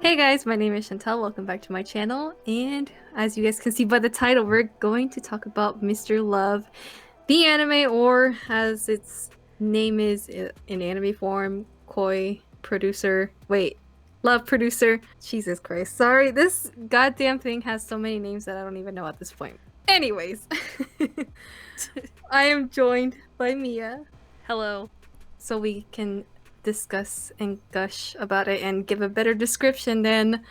Hey guys, my name is Chantel. Welcome back to my channel. And as you guys can see by the title, we're going to talk about Mr. Love, the anime, or as its name is in anime form, Koi Producer. Wait, Love Producer. Jesus Christ. Sorry, this goddamn thing has so many names that I don't even know at this point. Anyways, I am joined by Mia. Hello. So we can discuss and gush about it and give a better description than,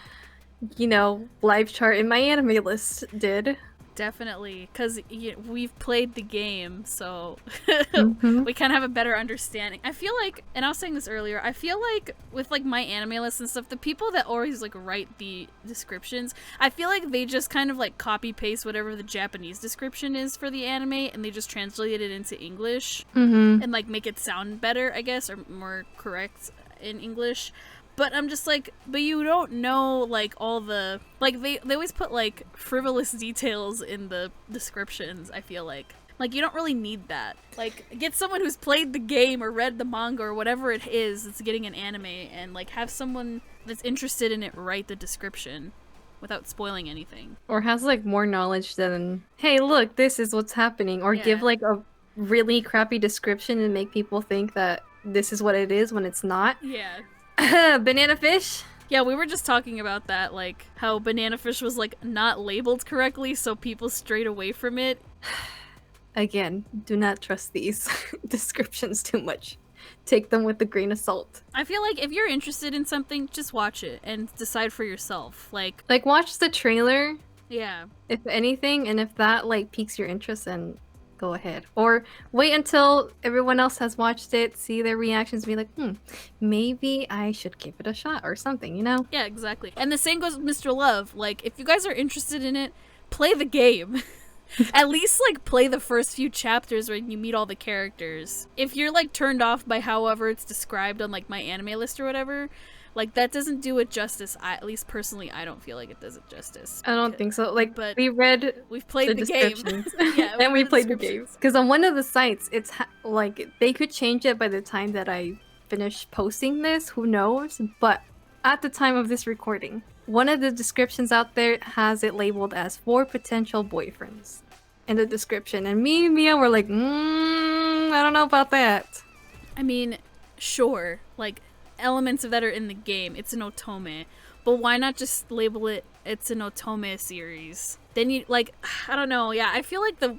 live chart in my anime list did. Definitely, because we've played the game, so Mm-hmm. we kind of have a better understanding. I feel like, and I was saying this earlier, I feel like with like my anime lists and stuff, the people that always like write the descriptions, I feel like they just kind of like copy paste whatever the Japanese description is for the anime, and they just translate it into English Mm-hmm. and like make it sound better, I guess, or more correct in English. But I'm just like, but you don't know like all the like they always put like frivolous details in the descriptions. I feel like you don't really need that. Like get someone who's played the game or read the manga or whatever it is that's getting an anime, and like have someone that's interested in it write the description without spoiling anything. Or has like more knowledge than, hey, look, this is what's happening. Or give Yeah. like a really crappy description and make people think that this is what it is when it's not. Yeah. Banana fish? Yeah, we were just talking about that, like how banana fish was like not labeled correctly, so people strayed away from it. Again, do not trust these descriptions too much. Take them with a grain of salt. I feel like if you're interested in something, just watch it and decide for yourself. Like, Watch the trailer, yeah. if anything, and if that like piques your interest, then go ahead. Or wait until everyone else has watched it, see their reactions, be like, maybe I should give it a shot or something, you know? Yeah, exactly. And the same goes with Mr. Love. Like, if you guys are interested in it, play the game. At least, like, play the first few chapters when you meet all the characters. If you're, like, turned off by however it's described on, like, my anime list or whatever, like, that doesn't do it justice. At least, personally, I don't feel like it does it justice. I don't think so. Like, but we've played the game. Yeah, and we played the descriptions. games. Because on one of the sites, it's like, they could change it by the time that I finish posting this, who knows? But at the time of this recording, one of the descriptions out there has it labeled as 4 potential boyfriends in the description. And me and Mia were like, I don't know about that. I mean, sure, like, elements of that are in the game. It's an otome. But why not just label it, it's an otome series? Then you, like, I don't know, yeah, I feel like the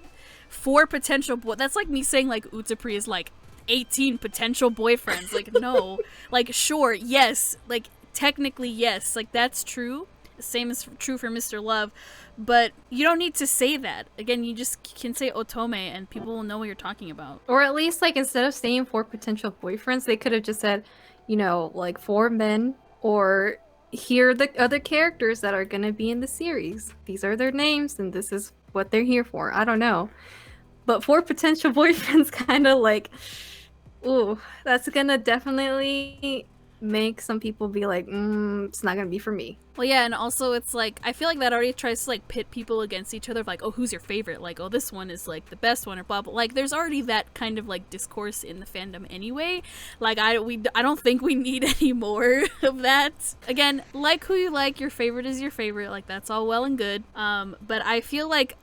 4 potential that's like me saying, like, Utapri is, like, 18 potential boyfriends. Like, no. Like, sure, yes. Like, technically, yes. Like, that's true. The same is true for Mr. Love. But you don't need to say that. Again, you just can say otome and people will know what you're talking about. Or at least, like, instead of saying 4 potential boyfriends, they could have just said, like 4 men, or here are the other characters that are gonna be in the series. These are their names, and this is what they're here for. I don't know. But 4 potential boyfriends kind of like, ooh, that's gonna definitely make some people be like, it's not gonna be for me. Well, yeah, and also it's like, I feel like that already tries to, like, pit people against each other, like, oh, who's your favorite? Like, oh, this one is, like, the best one, or blah, blah. Like, there's already that kind of, like, discourse in the fandom anyway. Like, I don't think we need any more of that. Again, like who you like, your favorite is your favorite, like, that's all well and good. But I feel like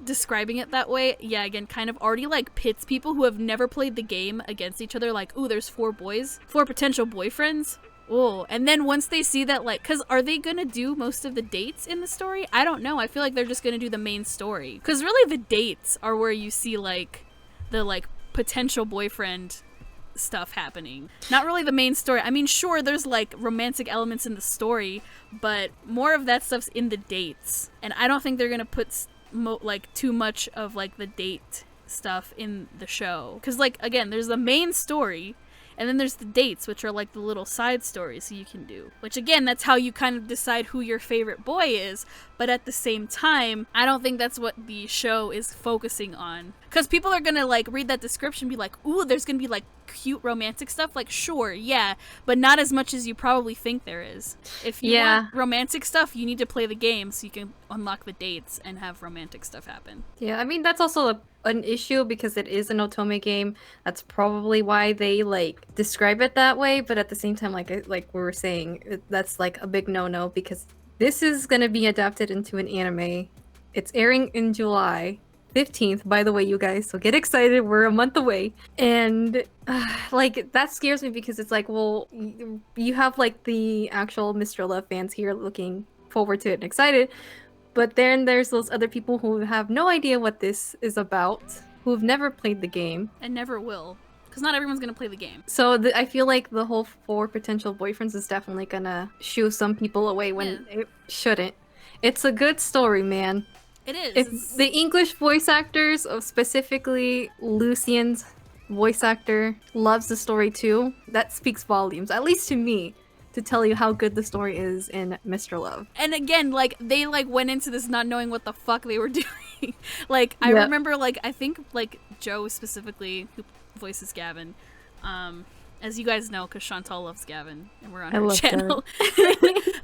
describing it that way, yeah, again, kind of already, like, pits people who have never played the game against each other, like, ooh, there's 4 boys, 4 potential boyfriends. Oh, and then once they see that, like, because are they gonna do most of the dates in the story? I don't know. I feel like they're just gonna do the main story. Because really the dates are where you see, like, the, like, potential boyfriend stuff happening. Not really the main story. I mean, sure, there's, like, romantic elements in the story, but more of that stuff's in the dates. And I don't think they're gonna put, like, too much of, like, the date stuff in the show. Because, like, again, there's the main story, and then there's the dates, which are like the little side stories you can do. Which, again, that's how you kind of decide who your favorite boy is. But at the same time, I don't think that's what the show is focusing on. Because people are gonna, like, read that description and be like, ooh, there's gonna be, like, cute romantic stuff, like sure, yeah, but not as much as you probably think there is. If you want romantic stuff, you need to play the game so you can unlock the dates and have romantic stuff happen. Yeah, I mean that's also an issue because it is an otome game. That's probably why they like describe it that way, but at the same time, like we were saying, that's like a big no-no because this is gonna be adapted into an anime. It's airing in July 15th, by the way, you guys, so get excited, we're a month away. And like that scares me because it's like, well, you have like the actual Mr. Love fans here looking forward to it and excited, but then there's those other people who have no idea what this is about, who've never played the game and never will, because not everyone's gonna play the game. So I feel like the whole 4 potential boyfriends is definitely gonna shoo some people away when it shouldn't. It's a good story, man. It is. If the English voice actors, specifically Lucien's voice actor, loves the story too, that speaks volumes, at least to me, to tell you how good the story is in Mr. Love. And again, like, they, like, went into this not knowing what the fuck they were doing. Like, I remember, like, I think, like, Joe specifically, who voices Gavin, as you guys know, because Chantal loves Gavin, and we're on her channel.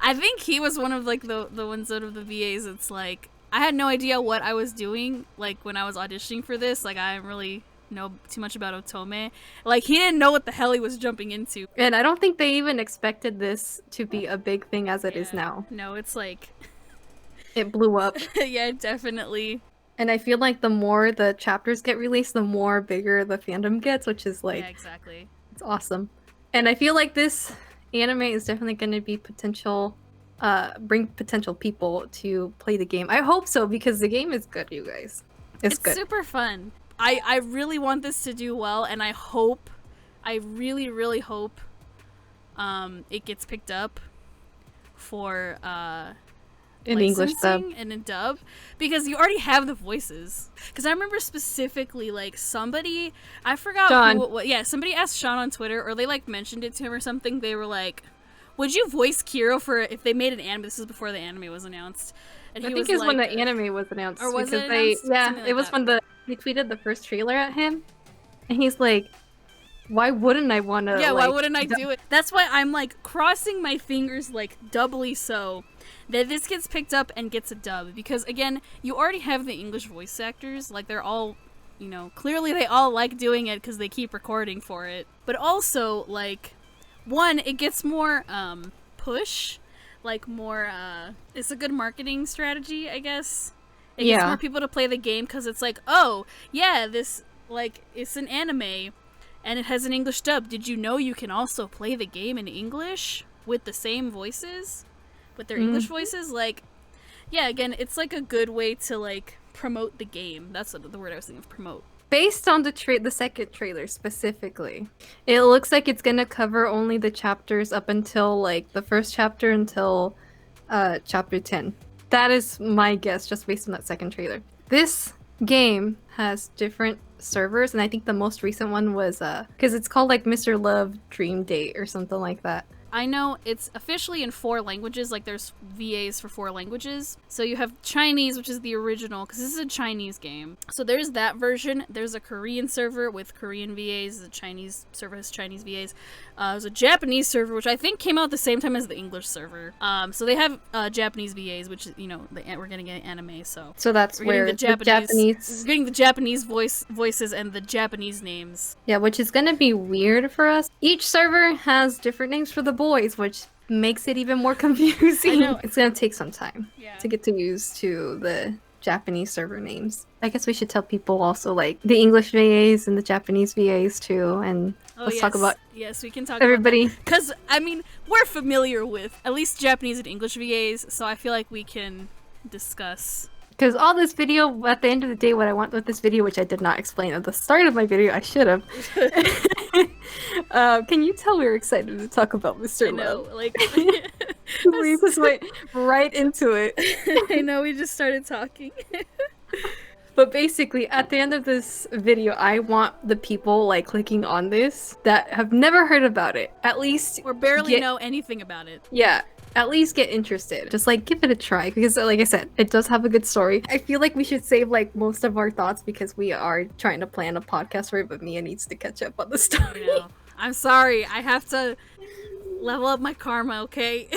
I think he was one of, like, the ones out of the VAs. It's like, I had no idea what I was doing, like, when I was auditioning for this. Like, I didn't really know too much about otome. Like, he didn't know what the hell he was jumping into. And I don't think they even expected this to be a big thing as it is now. No, it's like... it blew up. Yeah, definitely. And I feel like the more the chapters get released, the more bigger the fandom gets, which is like... yeah, exactly. It's awesome. And I feel like this anime is definitely going to be potential... bring potential people to play the game. I hope so, because the game is good, you guys. It's good. Super fun. I really want this to do well, and I really, really hope it gets picked up for in English dub and in dub, because you already have the voices. Because I remember specifically, like, somebody, I forgot somebody asked Sean on Twitter, or they like mentioned it to him or something. They were like, would you voice Kuro for if they made an anime? This is before the anime was announced. And I think it's like, when the anime was announced. Or was it announced? Yeah, it was when they tweeted the first trailer at him, and he's like, "Why wouldn't I want to?" Yeah, why wouldn't I do it? That's why I'm like crossing my fingers, like doubly so, that this gets picked up and gets a dub. Because again, you already have the English voice actors. Like, they're all, you know, clearly they all like doing it because they keep recording for it. But also, like, one, it gets more push. Like, more, it's a good marketing strategy, I guess. It gets more people to play the game because it's like, oh, yeah, this, like, it's an anime and it has an English dub. Did you know you can also play the game in English with the same voices? With their English voices? Like, yeah, again, it's like a good way to, like, promote the game. That's what the word I was thinking of, promote. Based on the second trailer specifically, it looks like it's gonna cover only the chapters up until like the first chapter until chapter 10. That is my guess, just based on that second trailer. This game has different servers, and I think the most recent one was because it's called like Mr. Love Dream Date or something like that. I know it's officially in 4 languages, like there's VAs for 4 languages. So you have Chinese, which is the original, because this is a Chinese game. So there's that version. There's a Korean server with Korean VAs. The Chinese server has Chinese VAs. There's a Japanese server, which I think came out the same time as the English server. So they have Japanese VAs, which, you know, we're getting an anime, so that's where the Japanese... We're getting the Japanese voices and the Japanese names. Yeah, which is gonna be weird for us. Each server has different names for the boys, which makes it even more confusing. I know. It's gonna take some time to get used to the Japanese server names. I guess we should tell people also, like, the English VAs and the Japanese VAs too, and let's talk about we can talk everybody. Because, I mean, we're familiar with at least Japanese and English VAs, so I feel like we can discuss. Because all this video, at the end of the day, what I want with this video, which I did not explain at the start of my video, I should have. Can you tell we're excited to talk about Mr. Love? I know, like... we just went right into it. I know, we just started talking. But basically, at the end of this video, I want the people, like, clicking on this that have never heard about it, at least... or barely know anything about it. Yeah. at least get interested. Just like give it a try because like I said, it does have a good story. I feel like we should save like most of our thoughts because we are trying to plan a podcast for it, but Mia needs to catch up on the story. You know, I'm sorry. I have to level up my karma, okay?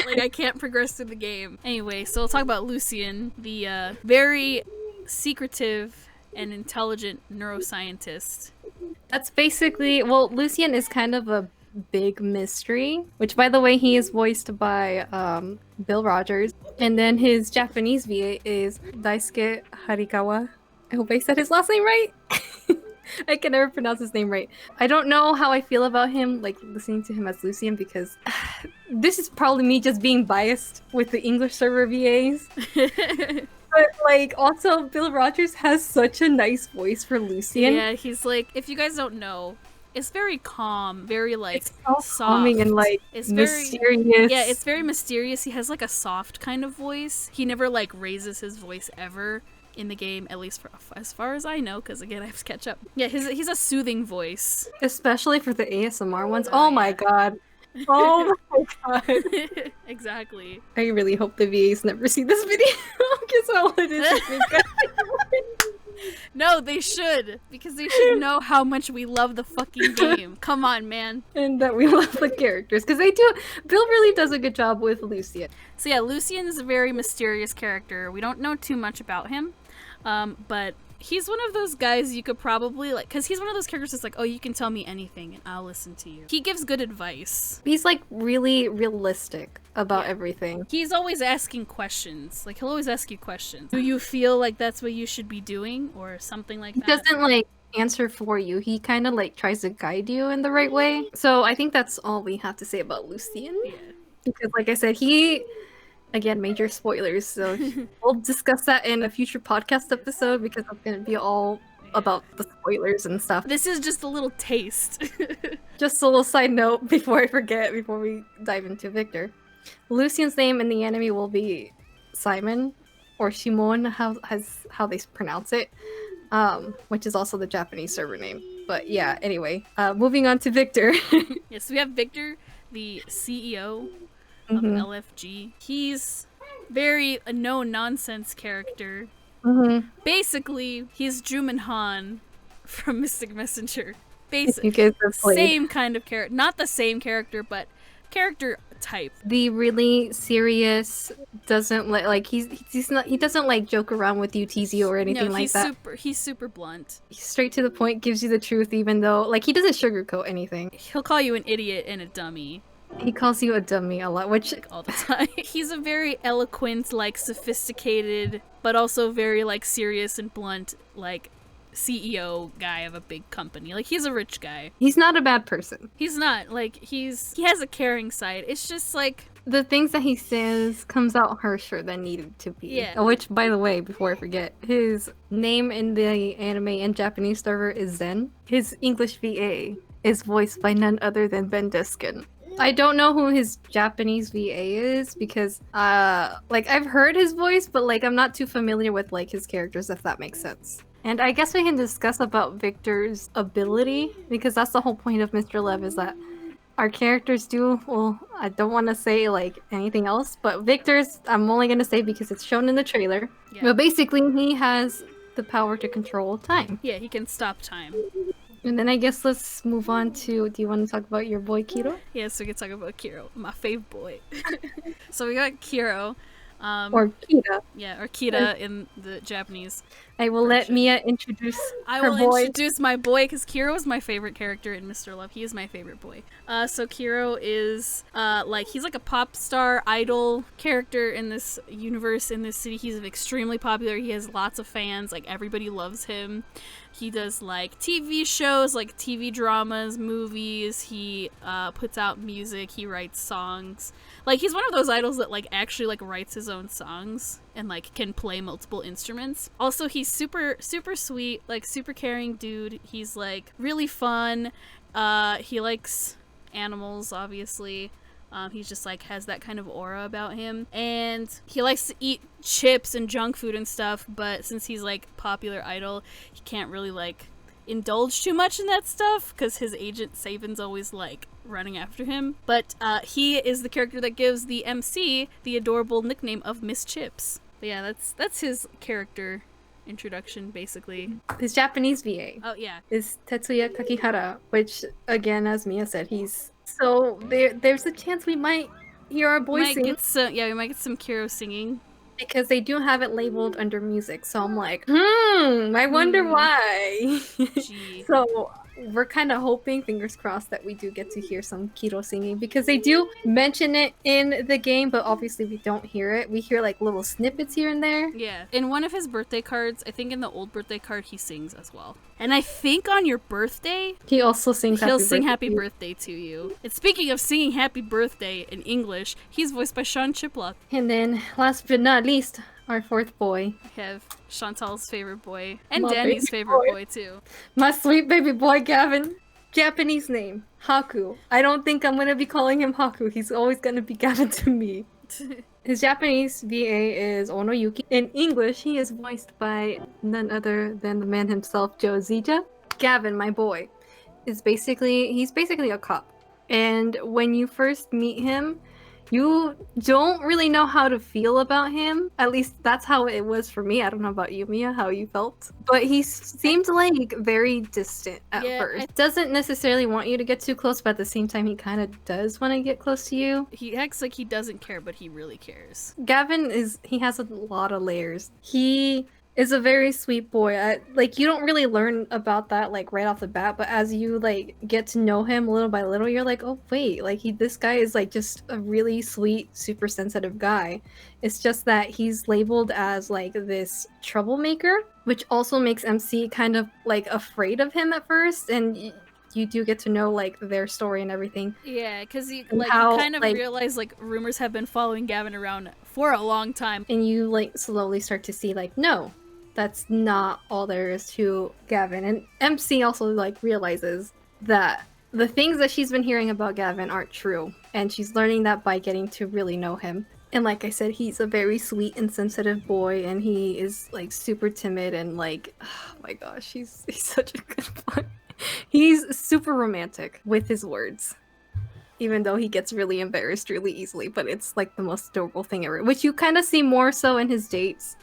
Like, I can't progress through the game. Anyway, so we'll talk about Lucien, the very secretive and intelligent neuroscientist. That's basically, well, Lucien is kind of a big mystery, which by the way, he is voiced by Bill Rogers. And then his Japanese VA is Daisuke Harikawa. I hope I said his last name right. I can never pronounce his name right. I don't know how I feel about him, like listening to him as Lucien, because this is probably me just being biased with the English server VAs. But like, also Bill Rogers has such a nice voice for Lucien. Yeah, he's like, if you guys don't know, it's very calm, very like It's so soft. calming and like It's mysterious. Yeah, it's very mysterious. He has like a soft kind of voice. He never like raises his voice ever in the game, at least for as far as I know, because again, I have to catch up. Yeah, he's a soothing voice. Especially for the ASMR ones. Oh my god. Oh my god. Exactly. I really hope the VAs never see this video because all it is No, they should, because they should know how much we love the fucking game. Come on, man. and that we love the characters because they do. Bill really does a good job with Lucien. So yeah, Lucien is a very mysterious character. We don't know too much about him, but he's one of those guys you could probably like, because he's one of those characters that's like, oh, you can tell me anything and I'll listen to you. He gives good advice. He's like really realistic about everything. He's always asking questions. Like, he'll always ask you questions. Do you feel like that's what you should be doing, or something like that? He doesn't like answer for you. He kind of like tries to guide you in the right way. So I think that's all we have to say about Lucien. Yeah. Because like I said, he, again, major spoilers, so we'll discuss that in a future podcast episode because it's going to be all about the spoilers and stuff. This is just a little taste. Just a little side note before I forget, before we dive into Victor. Lucien's name in the anime will be Simon, or Shimon, how they pronounce it, which is also the Japanese server name. But yeah, anyway, moving on to Victor. Yes, we have Victor, the CEO of LFG. He's very a no-nonsense character. Basically, he's Juman Han from Mystic Messenger. You guys have played. Same kind of character. Not the same character, but character type. The really serious doesn't like he doesn't like joke around with you, tease you, or anything like that. He's super blunt. He's straight to the point, gives you the truth, even though like he doesn't sugarcoat anything. He'll call you an idiot and a dummy. He calls you a dummy a lot, which Like, all the time. He's a very eloquent, like sophisticated, but also very like serious and blunt, like CEO guy of a big company. Like, he's a rich guy. he's not a bad person. He's not like he has a caring side. It's just like The things that he says comes out harsher than needed to be. Yeah. Which, by the way, before I forget, his name in the anime and Japanese server is Zen. His English VA is voiced by none other than Ben Diskin. I don't know who his Japanese VA is because, like, I've heard his voice, but, like, I'm not too familiar with, like, his characters, if that makes sense. And I guess we can discuss about Victor's ability, because that's the whole point of Mr. Love, is that our characters do, well, I don't want to say, like, anything else, but Victor's, I'm only going to say because it's shown in the trailer. Yeah. But basically, he has the power to control time. yeah, he can stop time. And then I guess let's move on to, do you want to talk about your boy Kuro? Yeah, so we can talk about Kuro, my fave boy. So we got Kuro. Or Kita. Yeah, or Kita in the Japanese. I will let Mia introduce I her will boy. introduce my boy, because Kuro is my favorite character in Mr. Love. He is my favorite boy. So Kuro is, like, he's like a pop star idol character in this universe, in this city. He's extremely popular. He has lots of fans. Like, everybody loves him. He does, like, TV shows, like TV dramas, movies. He puts out music. He writes songs. Like, he's one of those idols that, like, actually, like, writes his own songs and, like, can play multiple instruments. Also, he's super, super sweet, like, super caring dude. He's, like, really fun. He likes animals, obviously. He's just, like, has that kind of aura about him. And he likes to eat chips and junk food and stuff, but since he's, like, popular idol, he can't really, like, indulge too much in that stuff because his agent Saban's always like running after him. But he is the character that gives the MC the adorable nickname of Miss Chips. But yeah, that's his character introduction basically. His Japanese VA. Oh yeah. Is Tetsuya Kakihara, which again, as Mia said, he's so there's a chance we might hear our boy sing. We might get some Kuro singing. Because they do have it labeled under music, so I'm like, I wonder why. So we're kind of hoping, fingers crossed, that we do get to hear some Kuro singing, because they do mention it in the game, but obviously we don't hear it. We hear like little snippets here and there. Yeah. In one of his birthday cards, I think in the old birthday card, he sings as well. And I think on your birthday, he also sings he'll sing happy birthday to you. And speaking of singing happy birthday in English, he's voiced by Sean Chiplock. And then, last but not least, our fourth boy. I have Chantal's favorite boy, and Danny's favorite boy too. My sweet baby boy, Gavin. Japanese name, Haku. I don't think I'm gonna be calling him Haku. He's always gonna be Gavin to me. His Japanese VA is Onoyuki. In English, he is voiced by none other than the man himself, Joe Zija. Gavin, my boy, he's basically a cop. And when you first meet him, you don't really know how to feel about him. At least that's how it was for me. I don't know about you, Mia, how you felt. But he seemed like very distant at first. Doesn't necessarily want you to get too close, but at the same time, he kind of does want to get close to you. He acts like he doesn't care, but he really cares. Gavin he has a lot of layers. He is a very sweet boy. Like, you don't really learn about that like right off the bat, but as you like get to know him little by little, you're like, oh wait, like this guy is like just a really sweet, super sensitive guy. It's just that he's labeled as like this troublemaker, which also makes MC kind of like afraid of him at first, and you do get to know like their story and everything. Yeah, because you kind of realize like rumors have been following Gavin around for a long time, and you like slowly start to see like, no, that's not all there is to Gavin. And MC also like realizes that the things that she's been hearing about Gavin aren't true, and she's learning that by getting to really know him. And like I said, he's a very sweet and sensitive boy, and he is like super timid and like, oh my gosh, he's such a good boy. He's super romantic with his words, even though he gets really embarrassed really easily, but it's like the most adorable thing ever, which you kind of see more so in his dates.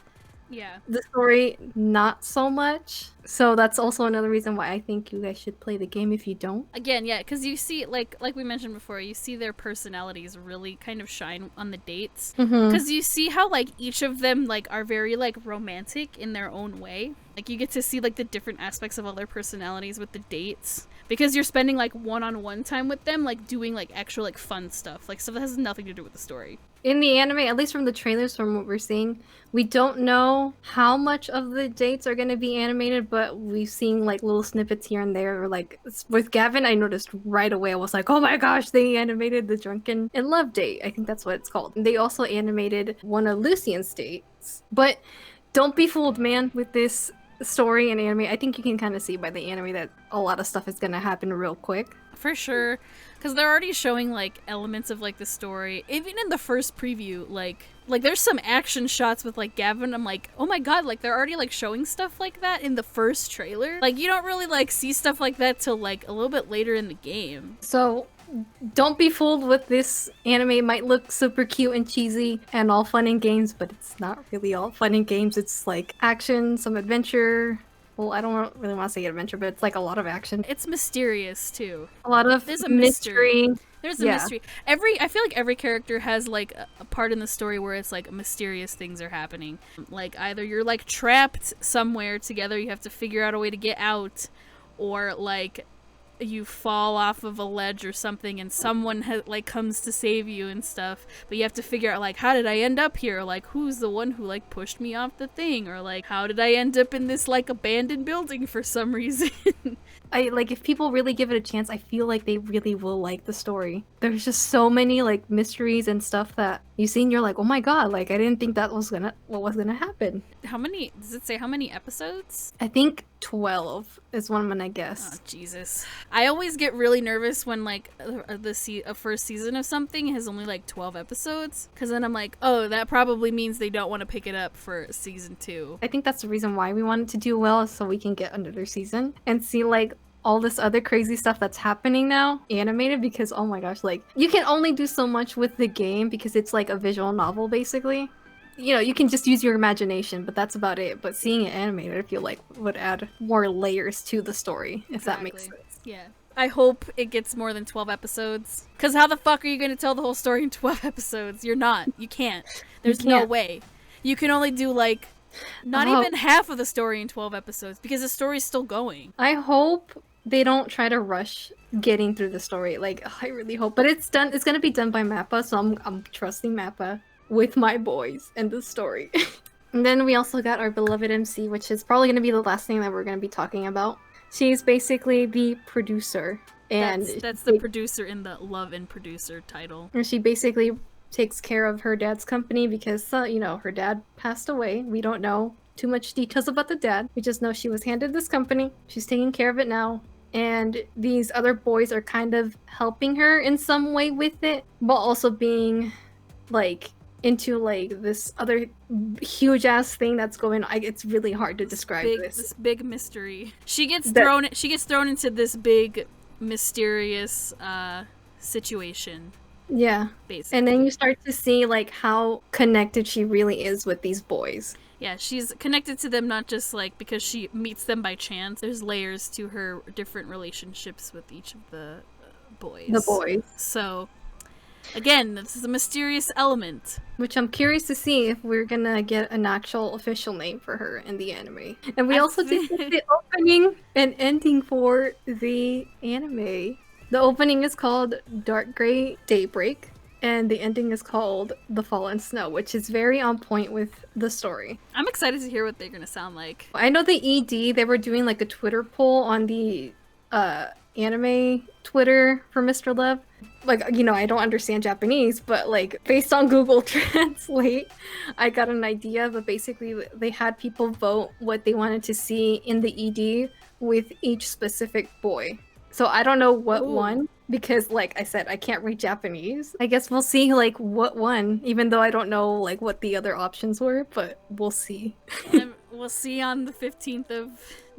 Yeah. The story, not so much. So that's also another reason why I think you guys should play the game if you don't. Again, yeah, because you see, like we mentioned before, you see their personalities really kind of shine on the dates. Because you see how, like, each of them, like, are very, like, romantic in their own way. Like, you get to see, like, the different aspects of all their personalities with the dates. Because you're spending, like, one-on-one time with them, like, doing, like, actual, like, fun stuff. Like, stuff that has nothing to do with the story. In the anime, at least from the trailers, from what we're seeing, we don't know how much of the dates are going to be animated, but we've seen like little snippets here and there. Or like with Gavin, I noticed right away. I was like, oh my gosh, they animated the Drunken in Love date. I think that's what it's called. They also animated one of Lucien's dates. But don't be fooled, man, with this story and anime. I think you can kind of see by the anime that a lot of stuff is going to happen real quick. For sure. Because they're already showing, like, elements of, like, the story. Even in the first preview, like there's some action shots with, like, Gavin. I'm like, oh my god, like, they're already, like, showing stuff like that in the first trailer. Like, you don't really, like, see stuff like that till, like, a little bit later in the game. So, don't be fooled with this anime. It might look super cute and cheesy and all fun and games, but it's not really all fun and games. It's, like, action, some adventure. Well, I don't really want to say adventure, but it's like a lot of action. It's mysterious too. A lot of mystery. There's a mystery. I feel like every character has like a part in the story where it's like mysterious things are happening. Like either you're like trapped somewhere together, you have to figure out a way to get out, or like you fall off of a ledge or something and someone like comes to save you and stuff, but you have to figure out like, how did I end up here? Like, who's the one who like pushed me off the thing? Or like, how did I end up in this like abandoned building for some reason? I like if people really give it a chance, I feel like they really will like the story. There's just so many like mysteries and stuff that you see and you're like, oh my god, like I didn't think that was what was gonna happen. How many, does it say how many episodes? I think 12 is what I'm gonna Oh, guess. Jesus. I always get really nervous when, like, a first season of something has only, like, 12 episodes. Because then I'm like, oh, that probably means they don't want to pick it up for season 2. I think that's the reason why we wanted to do well, so we can get another season and see like all this other crazy stuff that's happening now animated, because oh my gosh, like you can only do so much with the game because it's like a visual novel basically. You know, you can just use your imagination, but that's about it. But seeing it animated, I feel like would add more layers to the story, if that makes sense. Yeah. I hope it gets more than 12 episodes. Because how the fuck are you going to tell the whole story in 12 episodes? You're not. You can't. There's no way. You can only do, like, not even half of the story in 12 episodes because the story's still going. I hope they don't try to rush getting through the story. Like, I really hope. But it's done. It's going to be done by Mappa, so I'm trusting Mappa with my boys and the story. And then we also got our beloved MC, which is probably going to be the last thing that we're going to be talking about. She's basically the producer. And that's the producer in the Love and Producer title. And she basically takes care of her dad's company because, you know, her dad passed away. We don't know too much details about the dad. We just know she was handed this company. She's taking care of it now. And these other boys are kind of helping her in some way with it, but also being, like, into like this other huge ass thing that's going on. It's really hard to describe this big mystery. She gets thrown into this big mysterious situation. Yeah. Basically. And then you start to see like how connected she really is with these boys. Yeah, she's connected to them not just like because she meets them by chance. There's layers to her different relationships with each of the boys. The boys. So again, this is a mysterious element. Which I'm curious to see if we're gonna get an actual official name for her in the anime. And we also did the opening and ending for the anime. The opening is called Dark Gray Daybreak, and the ending is called The Fallen Snow, which is very on point with the story. I'm excited to hear what they're gonna sound like. I know the ED, they were doing like a Twitter poll on the anime Twitter for Mr. Love. Like, you know, I don't understand Japanese, but like based on Google Translate, I got an idea. But basically, they had people vote what they wanted to see in the ED with each specific boy. So I don't know what won because, like I said, I can't read Japanese. I guess we'll see like what won, even though I don't know like what the other options were. But we'll see. We'll see on the 15th of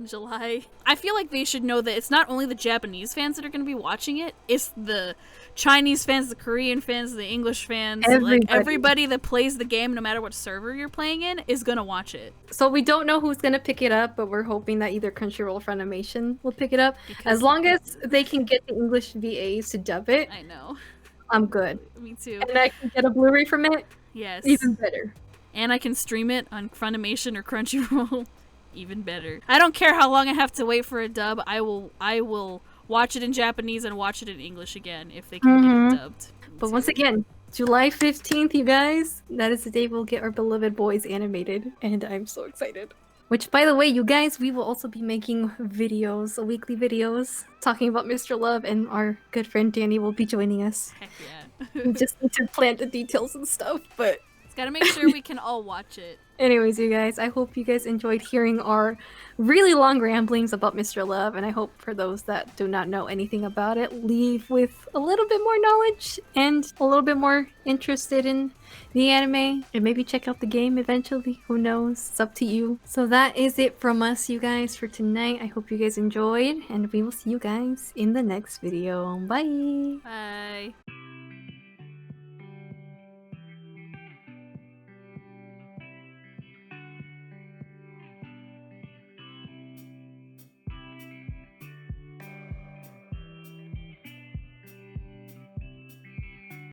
July. I feel like they should know that it's not only the Japanese fans that are going to be watching it, it's the Chinese fans, the Korean fans, the English fans. Like everybody that plays the game, no matter what server you're playing in, is going to watch it. So we don't know who's going to pick it up, but we're hoping that either Crunchyroll or Funimation will pick it up. As long as they can get the English VAs to dub it. I know. I'm good. Me too. And I can get a Blu-ray from it. Yes. Even better. And I can stream it on Funimation or Crunchyroll. Even better. I don't care how long I have to wait for a dub. I will watch it in Japanese and watch it in English again if they can get it dubbed. But once again, July 15th, you guys, that is the day we'll get our beloved boys animated, and I'm so excited. Which, by the way, you guys, we will also be making videos, weekly videos, talking about Mr. Love, and our good friend Danny will be joining us. Heck yeah. We just need to plan the details and stuff, but... Gotta make sure we can all watch it. Anyways, you guys, I hope you guys enjoyed hearing our really long ramblings about Mr. Love, and I hope for those that do not know anything about it, leave with a little bit more knowledge and a little bit more interested in the anime, and maybe check out the game eventually. Who knows? It's up to you. So that is it from us, you guys, for tonight. I hope you guys enjoyed, and we will see you guys in the next video. Bye! Bye!